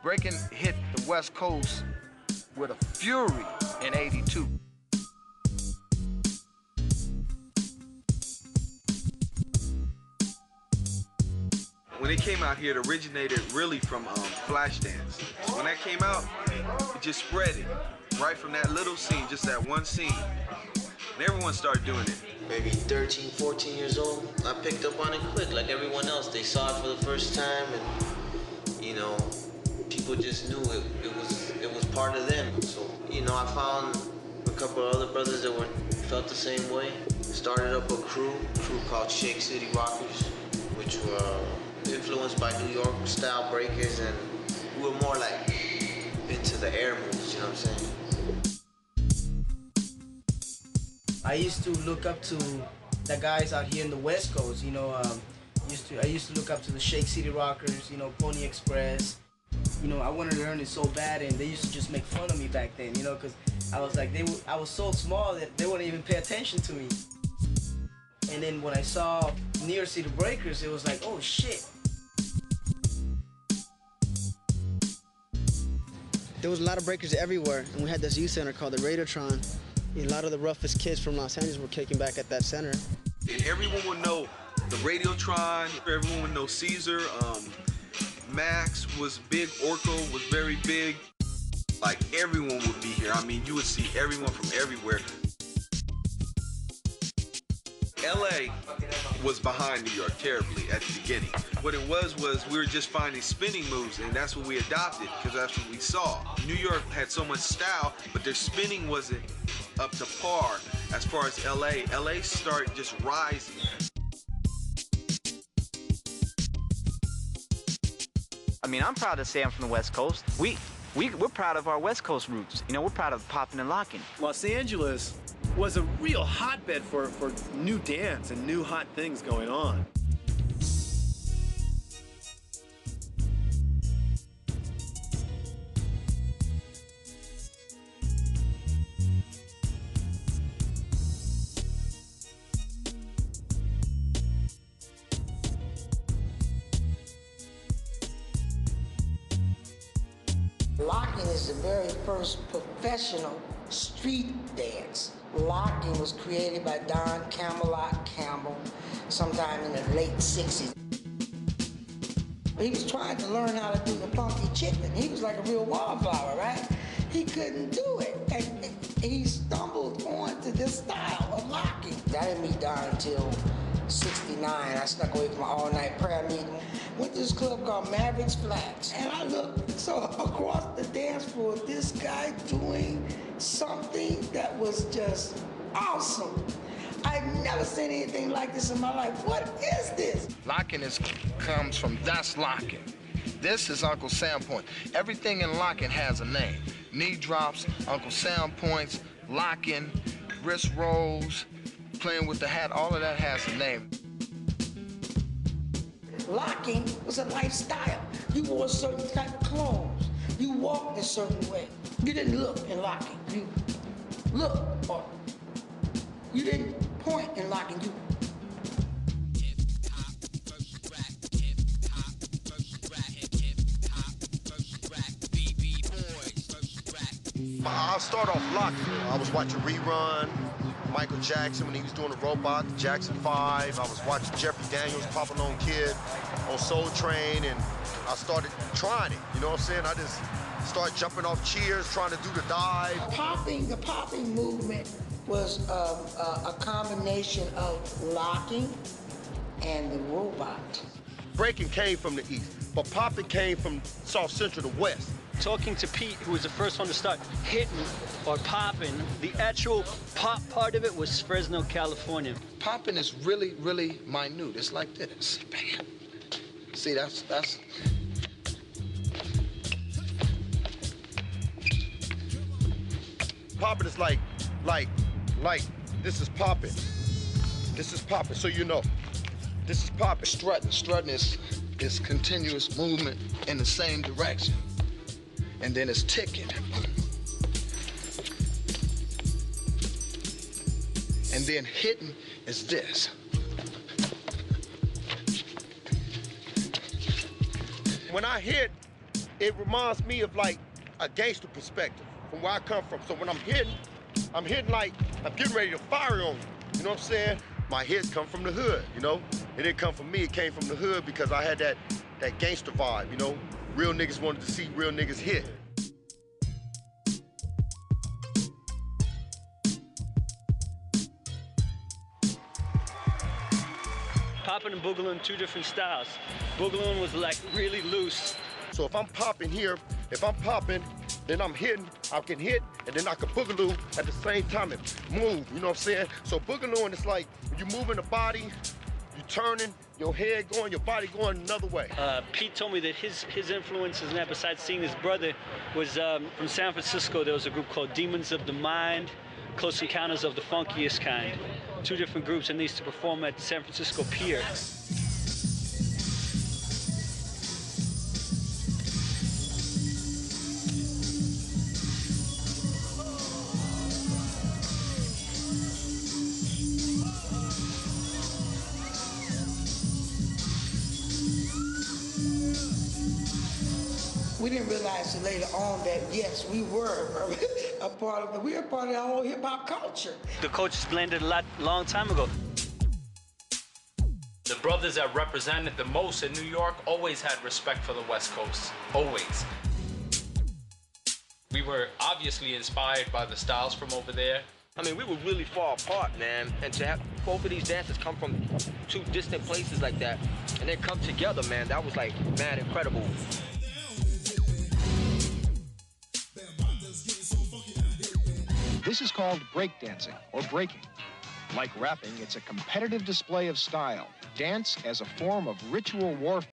Breaking hit the West Coast with a fury in '82. When it came out here, it originated really from Flashdance. When that came out, it just spread it. Right from that little scene, just that one scene. And everyone started doing it. Maybe 13, 14 years old, I picked up on it quick, like everyone else. They saw it for the first time, and you know, people just knew it was part of them. So, you know, I found a couple of other brothers that felt the same way. Started up a crew called Shake City Rockers, which were influenced by New York style breakers, and we were more like into the air moves, you know what I'm saying? I used to look up to the guys out here in the West Coast, you know. I used to look up to the Shake City Rockers, you know, Pony Express. You know, I wanted to learn it so bad, and they used to just make fun of me back then, you know, because I was like, I was so small that they wouldn't even pay attention to me. And then when I saw New York City Breakers, it was like, oh shit. There was a lot of breakers everywhere, and we had this youth center called the Radiotron. A lot of the roughest kids from Los Angeles were kicking back at that center. And everyone would know the Radiotron, everyone would know Caesar, Max was big, Orko was very big. Like, everyone would be here. I mean, you would see everyone from everywhere. LA was behind New York terribly at the beginning. What it was we were just finding spinning moves, and that's what we adopted, because that's what we saw. New York had so much style, but their spinning wasn't up to par as far as LA. LA started just rising. I mean, I'm proud to say I'm from the West Coast. We're proud of our West Coast roots. You know, we're proud of popping and locking. Los Angeles was a real hotbed for new dance and new hot things going on. Locking is the very first professional street dance. Locking was created by Don Camelot Campbell sometime in the late 60s. He was trying to learn how to do the funky chicken. He was like a real wallflower, right? He couldn't do it. And he stumbled onto this style of locking. I didn't meet Don until '69. I snuck away from an all-night prayer meeting. Went to this club called Mavericks Flats. And I looked, saw across the dance floor this guy doing something that was just awesome. I've never seen anything like this in my life. What is this? Locking comes from Das Locking. This is Uncle Sam Point. Everything in locking has a name. Knee drops, Uncle Sam points, locking, wrist rolls, playing with the hat, all of that has a name. Locking was a lifestyle. You wore a certain type of clothes. You walked a certain way. You didn't look in locking. You looked, or you didn't point in locking. You I'll start off locking. I was watching Rerun, Michael Jackson when he was doing the robot, the Jackson 5. I was watching Jeffrey Daniels, Papa Lone Kid on Soul Train, and I started trying it. You know what I'm saying? I just started jumping off chairs, trying to do the dive. The popping movement was a combination of locking and the robot. Breaking came from the East, but popping came from South Central to West. Talking to Pete, who was the first one to start hitting or popping, the actual pop part of it was Fresno, California. Popping is really, really minute. It's like this. Bam. See, that's... Popping is like, this is popping. This is popping, so you know. This is popping. Strutting is continuous movement in the same direction. And then it's ticking. And then hitting is this. When I hit, it reminds me of like a gangster perspective from where I come from. So when I'm hitting like I'm getting ready to fire on you. You know what I'm saying? My hits come from the hood, you know? It didn't come from me, it came from the hood because I had that gangster vibe, you know? Real niggas wanted to see real niggas hit. Popping and boogaloo, two different styles. Boogaloo was like really loose. So if I'm popping here, then I'm hitting, I can hit, and then I can boogaloo at the same time and move, you know what I'm saying? So boogalooing is like, when you're moving the body, you're turning, your head going, your body going another way. Pete told me that his influences in that, besides seeing his brother, was from San Francisco. There was a group called Demons of the Mind, Close Encounters of the Funkiest Kind. Two different groups, and they used to perform at the San Francisco Pier. We didn't realize till later on that, yes, we were a part of the whole hip-hop culture. The cultures blended a long time ago. The brothers that represented the most in New York always had respect for the West Coast, always. We were obviously inspired by the styles from over there. I mean, we were really far apart, man, and to have both of these dancers come from two distant places like that, and then come together, man, that was like, man, incredible. This is called breakdancing, or breaking. Like rapping, it's a competitive display of style. Dance as a form of ritual warfare.